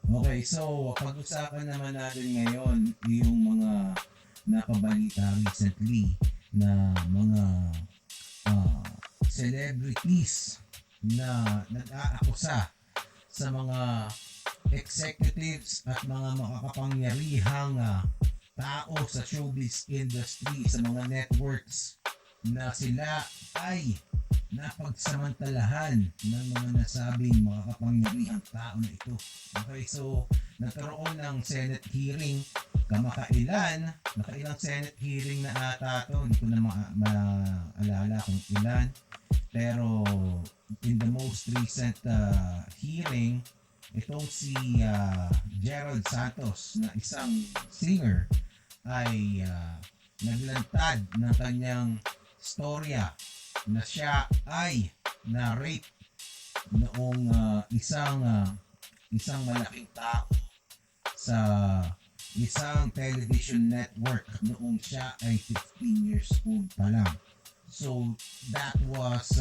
Okay, so pag-usapan naman natin ngayon yung mga napabalita recently na mga ah, celebrities na nag-aakusa sa mga executives at mga makakapangyarihang tao sa showbiz industry, sa mga networks na sila ay napagsamantalahan ng mga nasabing makakapangyarihang tao na ito. Okay, so nagkaroon ng Senate hearing kamakailan, nakailang Senate hearing na ata to, hindi ko na maalala kung ilan, pero in the most recent hearing, itong si Gerald Santos na isang singer ay naglantad ng kanyang storya na siya ay na-rape noong isang malaking tao sa isang television network noong siya ay 15 years old pa lang. So that was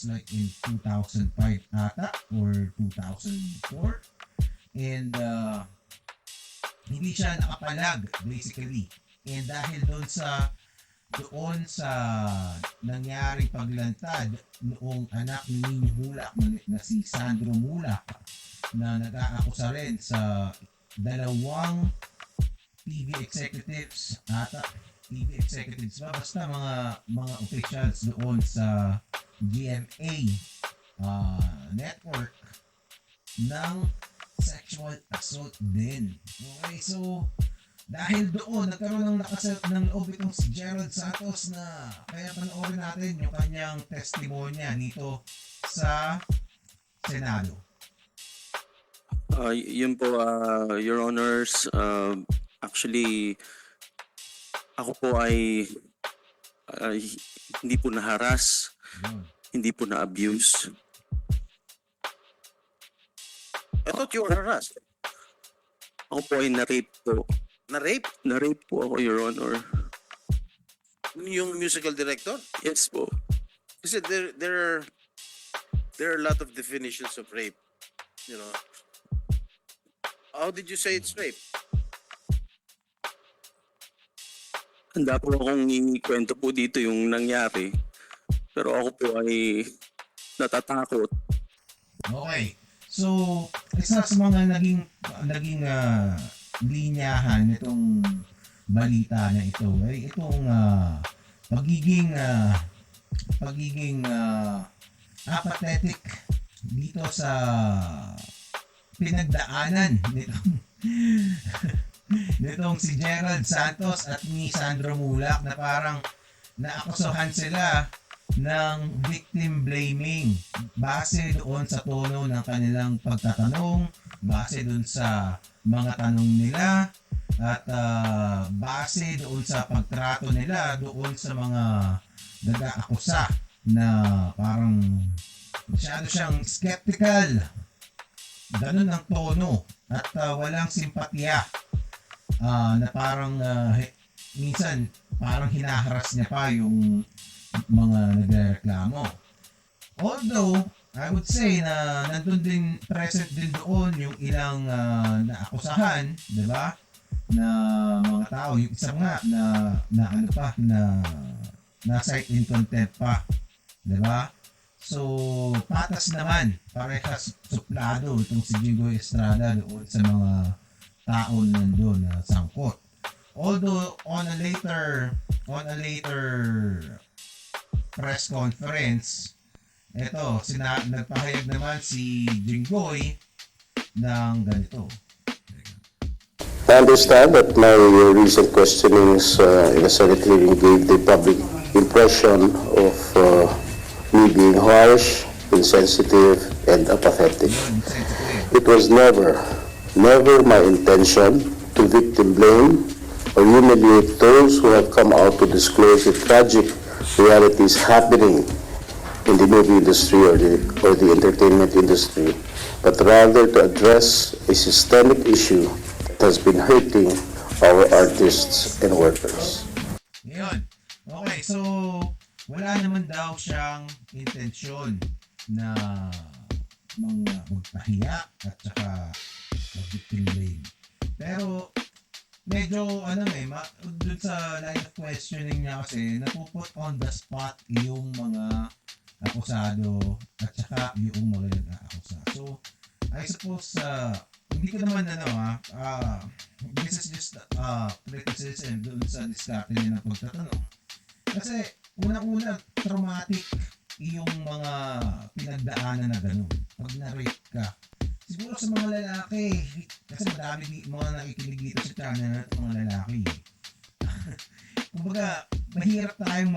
like in 2005 ata or 2004, and hindi siya nakapalag basically. And dahil doon sa nangyaring paglantad noong anak ni Nino Mulak na si Sandro Mulak na nag-aakusa rin sa dalawang TV executives ata, TV executives ba, basta mga officials doon sa GMA network ng sexual assault din. Okay, so dahil doon nagkaroon ng loob itong si Gerald Santos na kaya panoorin natin yung kanyang testimonya nito sa Senado. Yun po, Your Honors. Actually, ako po ay hindi po na-harass, Yun. hindi po na-abuse. I thought you were harassed. Ako po ay na-rape po. Na-rape? Na-rape po ako, Your Honor. Yung musical director? Yes po. Kasi there are a lot of definitions of rape. You know. How did you say it's rape? Handa po akong ikwento po dito yung nangyari. Pero ako po ay natatakot. Okay. So, isa sa mga naging linyahan nitong balita na ito ay itong pagiging apathetic dito sa pinagdaanan nitong si Gerald Santos at ni Sandro Mulak, na parang naakusahan sila ng victim blaming base doon sa tono ng kanilang pagtatanong, base doon sa mga tanong nila, at base doon sa pagtrato nila doon sa mga nag-aakusa na parang masyado siyang skeptical. Ganun ang tono at walang simpatya, na parang minsan parang hinaharas niya pa yung mga nagreklamo. Although, I would say na nandun din, present din doon yung ilang naakusahan, di ba? Na mga tao, yung isa nga na ano pa, na cite in contempt pa, di ba? So, patas naman, parehas suplado itong si Jinggoy Estrada doon sa mga tao nandun na sangkot. Although on a later press conference, eto, nagpahayag naman si Jinggoy ng ganito. I understand that my recent questionings in the Senate hearing gave the public impression of me being harsh, insensitive, and apathetic. It was never my intention to victim blame or humiliate those who have come out to disclose the tragic realities happening in the movie industry or the entertainment industry, but rather to address a systemic issue that has been hurting our artists and workers. Ngayon, okay, so wala naman daw siyang intensyon na magpahiya at saka mag-victim blame. Pero medyo dun sa line of questioning niya kasi napuput on the spot yung mga akusado at saka yung mga nag-aakusa. So, I suppose hindi ko naman this is just criticism dun sa diskarte niya ng pagtatanong. Kasi unang-una traumatic yung mga pinagdaanan na ganun. Pag na-rape ka, siguro sa mga lalaki, kasi marami mga nakikinig dito sa channel na mga lalaki. Kumbaga, mahirap tayong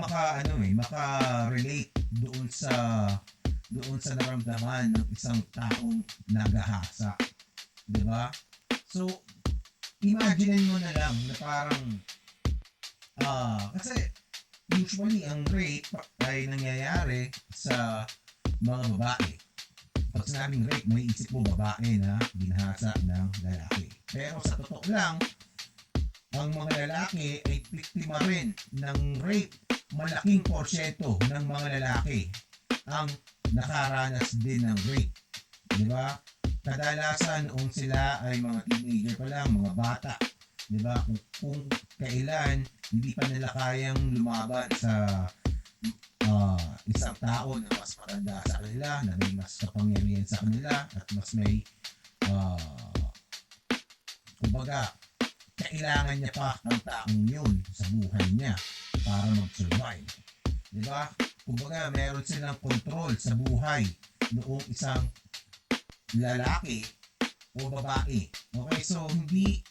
maka-relate doon sa naramdaman ng isang taong nagahasa. 'Di ba? So, imagine mo na lang na parang kasi usually ang rape ay nangyayari sa mga babae. Pag sinabing rape, may isip mo babae na binahasa ng lalaki. Pero sa totoo lang, ang mga lalaki ay biktima rin ng rape. Malaking porsyento ng mga lalaki ang nakaranas din ng rape. Di ba? Kadalasan noong sila ay mga teenager pa lang, mga bata. Di ba? Kung kailan hindi pa nila kayang lumaban sa isang tao na mas matanda sa kanila, na may mas kapangyarihan sa kanila at mas may kumbaga kailangan niya pa ang taong yun sa buhay niya para mag-survive. Di ba? Kumbaga meron silang control sa buhay noong isang lalaki o babae. Okay, so hindi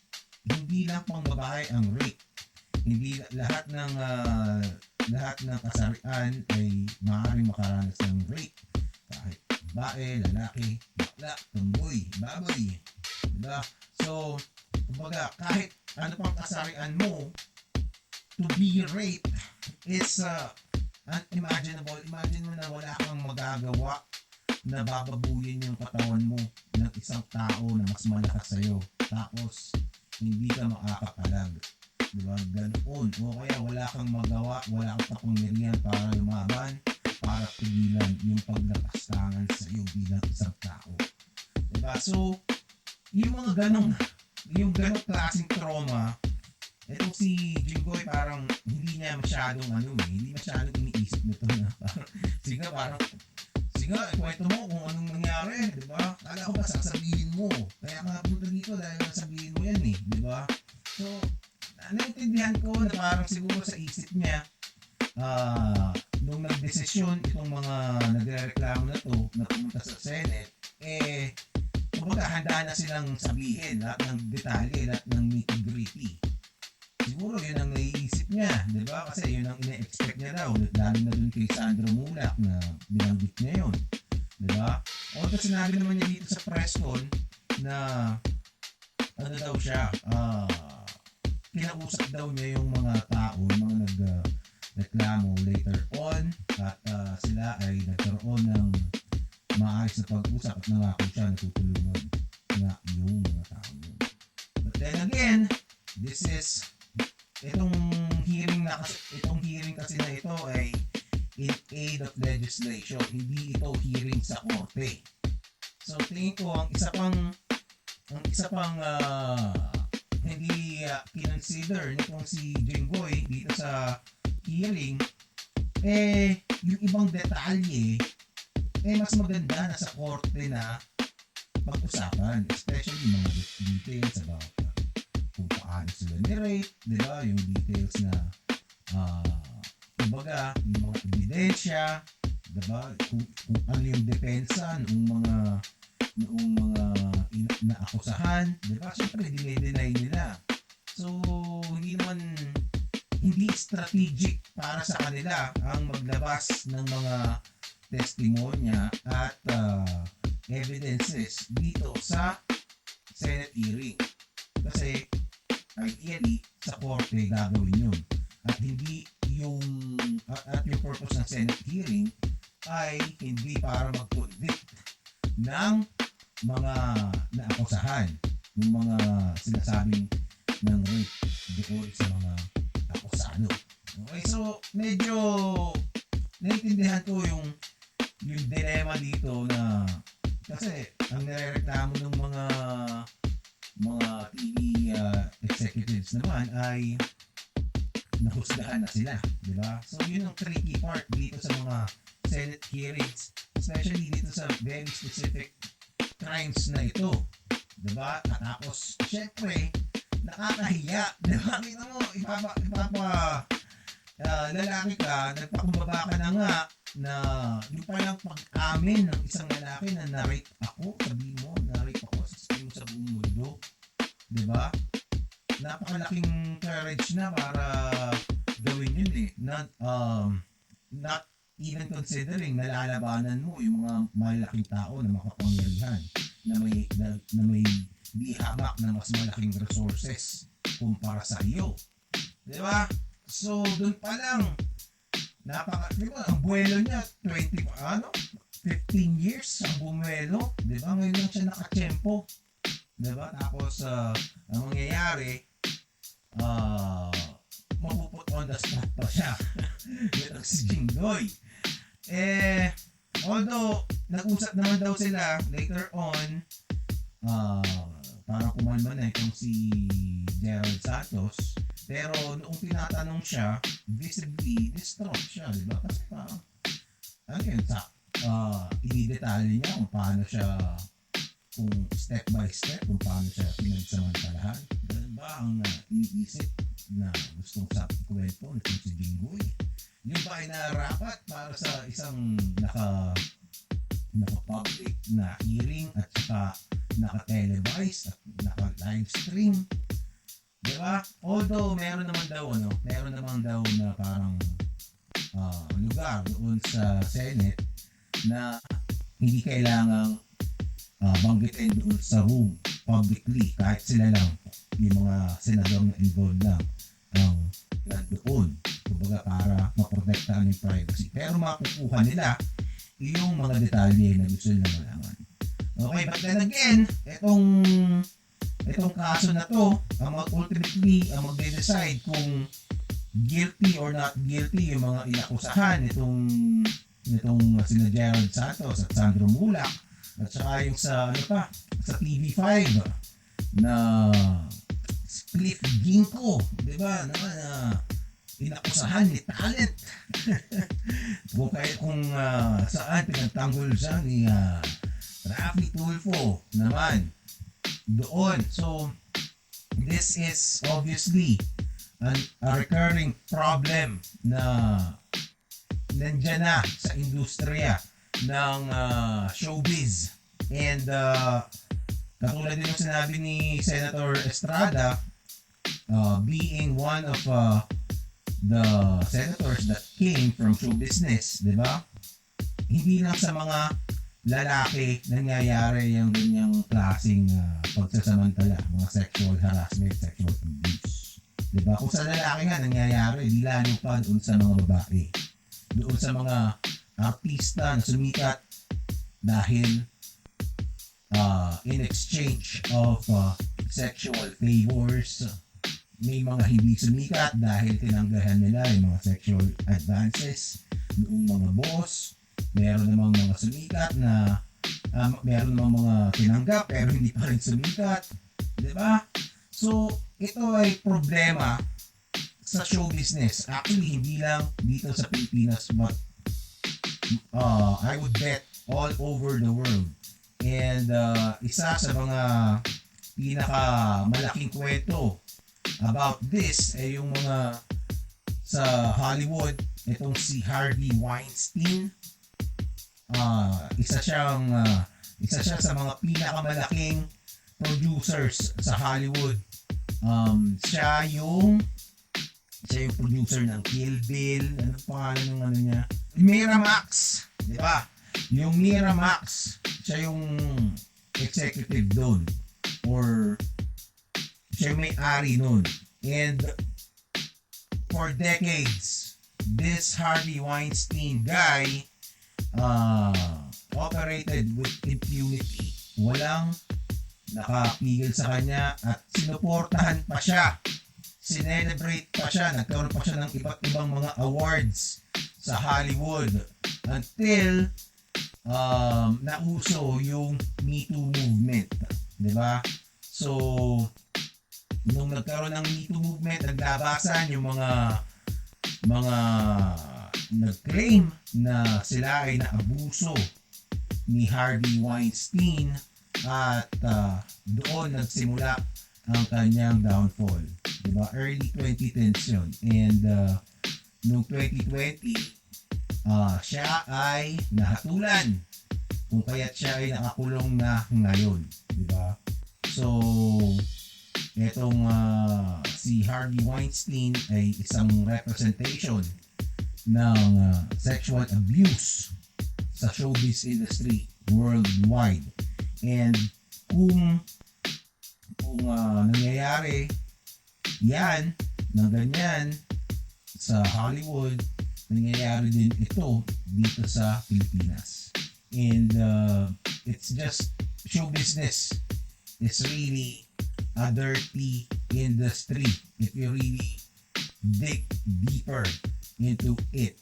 lang pang babae ang rape. Hindi lahat ng kasarian ay maaaring makaranas ng rape. Kahit babae, lalaki, bakla, tumboy, baboy. Diba? So, kumbaga, kahit ano pang kasarian mo, to be raped is unimaginable. Imagine mo na wala kang magagawa na bababuyin yung katawan mo ng isang tao na mas malakas sa'yo. Tapos, hindi ka makakapalag. Diba? Ganoon. O kaya wala kang magawa, wala kang kapangyarihan para lumaban, para pigilan yung paglakastangan sa iyo bilang isang tao. Diba? So, yung ganong klaseng trauma, etong si Jinggoy parang hindi niya masyadong hindi masyadong iniisip nito na parang kwento mo kung anong nangyari, di ba? Kala ko ba sasabihin mo? Kaya ka punta dito dahil sasabihin mo yan di ba? So, naintindihan ko na parang siguro sa isip niya, nung nagdesisyon itong mga nagrereklamo na to na pumunta sa Senate, kumbaga handa na silang sabihin lahat ng detalye, lahat ng nitty-gritty. Siguro yun ang naiisip niya, di ba? Kasi yun ang ina-expect niya daw, lalo na dun kay Sandro Mulak na binanggit niya yun. Di ba? Although sinabi naman niya dito sa press con na daw siya, kinausap daw niya yung mga tao, yung mga nagreklamo later on at sila ay nagkaroon ng maayos na pag-usap at nangako siya na tutulungan nga yung mga tao yun. But then again, itong hearing kasi na ito ay in aid of legislation, hindi ito hearing sa korte. So tingin ko ang isa pang hindi kinonsider nitong si Jinggoy dito sa hearing, yung ibang detalye mas maganda na sa korte na pag-usapan, especially mga details about kung paano sila ni-rape, di ba? Yung details na kumbaga, yung mga ebidensya, di ba? Kung ano yung depensa noong mga naakusahan, di ba? Siyempre, dinay nila. So, hindi strategic para sa kanila ang maglabas ng mga testimonya at evidences dito sa Senate hearing. Kasi, ideally, sa korte gagawin yun. At hindi yung purpose ng Senate hearing ay hindi para mag-convict ng mga naakusahan, ng mga sinasabing ng rape doon sa mga akusado. Okay, so medyo naiintindihan ko yung dilemma dito na Kasi ang nirereklamo ng mga TV executives naman ay nahusgahan na sila, di ba? So yun ang tricky part dito sa mga Senate hearings, especially dito sa very specific crimes na ito, di ba? At tapos, syempre, nakakahiya, di ba? Kita mo, lalaki ka, nagpakumbaba ka na nga, na yung palang pag-amin ng isang lalaki na na-rape ako, sabi mo, na-rape ako, sasabihin mo sa buong mundo, di ba? Napakalaking courage na para gawin yun eh. Not even considering nalalabanan mo yung mga malaking tao na makapangyarihan na may bihamak na mas malaking resources kumpara sa iyo. Di ba? So, dun pa lang, di ba, ang buwelo niya, 15 years ang bumuelo. Di ba? Ngayon lang siya nakatsyempo. Di ba? Tapos, ang mangyayari, mapuput on the spot pa siya. Yung si Jinggoy. Although, nag-usap naman daw sila later on, parang kumalma na itong si Gerald Santos. Pero noong tinatanong siya, visibly distraught siya, di ba? Kasi parang, ano yun, i-detalye niya kung paano siya, kung step by step, kung paano siya pinagsamantalahan. Ganun ba ang iniisip na gustong kwento nitong si Jinggoy? Yung ba ay narapat para sa isang naka-public na hearing at saka naka-televise at naka-livestream? Diba? Although meron naman daw na parang lugar doon sa Senate na hindi kailangang banggitin doon sa room publicly kahit sila lang yung mga senador na involved lang ang nandoon, kumbaga para maprotektahan yung privacy, pero makukuha nila yung mga detalye na gusto nila malaman. Okay, but then again, itong kaso na to, ultimately ang magde-decide kung guilty or not guilty yung mga inakusahan nitong sina Gerald Santos at Sandro Mulak at saka yung sa TV5 na Split Ginkgo, di ba? Inakusahan ni Talent. kung saan pinagtanggol siya ni Rafi Tulfo naman doon. So, this is obviously a recurring problem na nandyan na sa industriya ng showbiz. And katulad din yung sinabi ni Senator Estrada, being one of the senators that came from show business, di ba? Hindi lang sa mga lalaki nangyayari yung ganyang klaseng pagsasamantala, mga sexual harassment, sexual abuse. Diba? Kung sa lalaki nga nangyayari, di lalo pa doon sa mga babae. Doon sa mga artista na sumikat dahil in exchange of sexual favors, may mga hindi sumikat dahil tinanggahan nila yung mga sexual advances noong mga boss. Meron namang mga sumikat na meron namang mga tinanggap pero hindi pa rin sumikat. Diba? So, ito ay problema sa show business. Actually, hindi lang dito sa Pilipinas but I would bet all over the world. And isa sa mga pinakamalaking kwento about this ay yung mga sa Hollywood, itong si Harvey Weinstein. Isa siya sa mga pinakamalaking producers sa Hollywood. Siya yung producer ng Kill Bill. Ano pangalan ng ano niya? Miramax, di ba? Yung Miramax, siya yung executive doon or siya yung may-ari noon. And for decades, this Harvey Weinstein guy operated with impunity. Walang nakapigil sa kanya at sinuportahan pa siya. Sinelebrate pa siya. Nagkaroon pa siya ng iba't ibang mga awards sa Hollywood until nauso yung Me Too movement, di ba? So, nung nagkaroon ng Me Too movement, naglabasan yung mga nag-claim na sila ay naabuso ni Harvey Weinstein at doon nagsimula ang kanyang downfall. Diba? Early 2010s yun. And noong 2020, siya ay nahatulan kung kaya't siya ay nakakulong na ngayon. Diba? So, etong si Harvey Weinstein ay isang representation ng sexual abuse sa showbiz industry worldwide. And kung nangyayari yan ng ganyan sa Hollywood, nangyayari din ito dito sa Pilipinas. And it's just show business is really a dirty industry if you really dig deeper into it.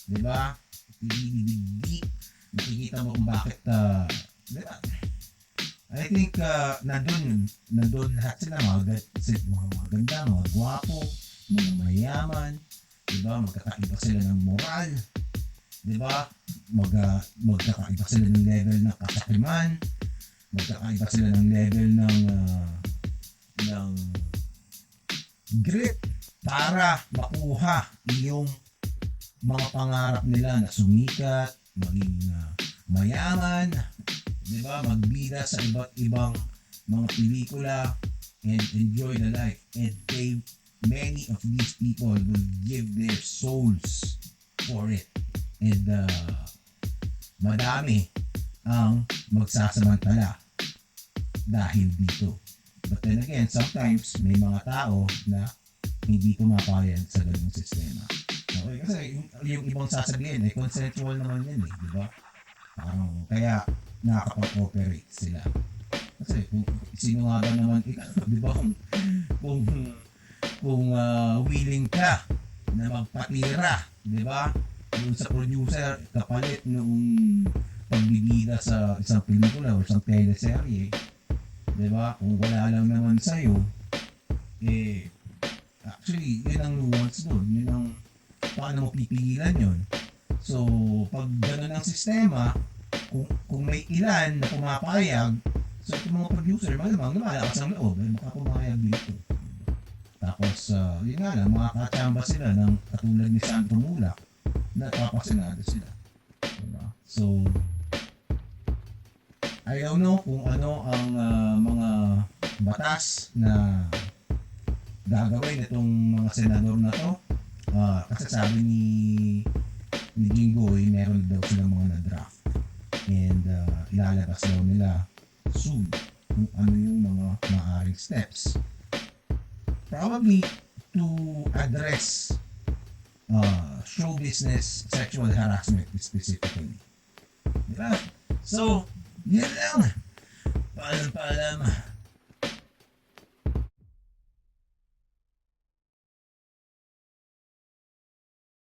Diba? If you really dig deep, makikita mo kung bakit diba? I think nandun lahat sila mga maganda, mga gwapo, mga mayaman, diba? Magkakaiba sila ng moral, diba? Magkakaiba sila ng level ng kasakiman, magkakaiba sila ng level ng grit para makuha yung mga pangarap nila na sumikat, maging mayaman, di ba? Magbida sa iba't ibang mga pelikula and enjoy the life. And many of these people will give their souls for it. And madami ang magsasamantala dahil dito. But then again, sometimes may mga tao na hindi pumapayag sa ganung sistema. Okay, kasi yung ibang sasabihin ay consensual naman yan di ba? Parang kaya nakakapag-operate sila. Kasi kung sino nga ba naman ikaw, di ba? Kung willing ka na magpatira, di ba? Doon sa producer, kapalit nung pagbibida sa isang pelikula o isang teleserye, di ba? Kung wala lang naman sa'yo, actually, yun ang nuance doon. Yun ang paano mo pipigilan yun. So, pag gano'n ang sistema, kung may ilan na pumapayag, so itong mga producer, malamang lumalakas ang loob, ay makapumayag dito. Tapos, yun nga lang, makakatsamba sila ng katulad ni Santo Mulak, na papasinado sila. Diba? So, I don't know kung ano ang mga batas na gagawin itong mga senador na to. Kasi sabi ni Jinggoy, meron daw silang mga na-draft. And ilalabas daw nila soon kung ano yung mga maaaring steps. Probably to address show business sexual harassment specifically. Diba? So, yun lang. Paalam.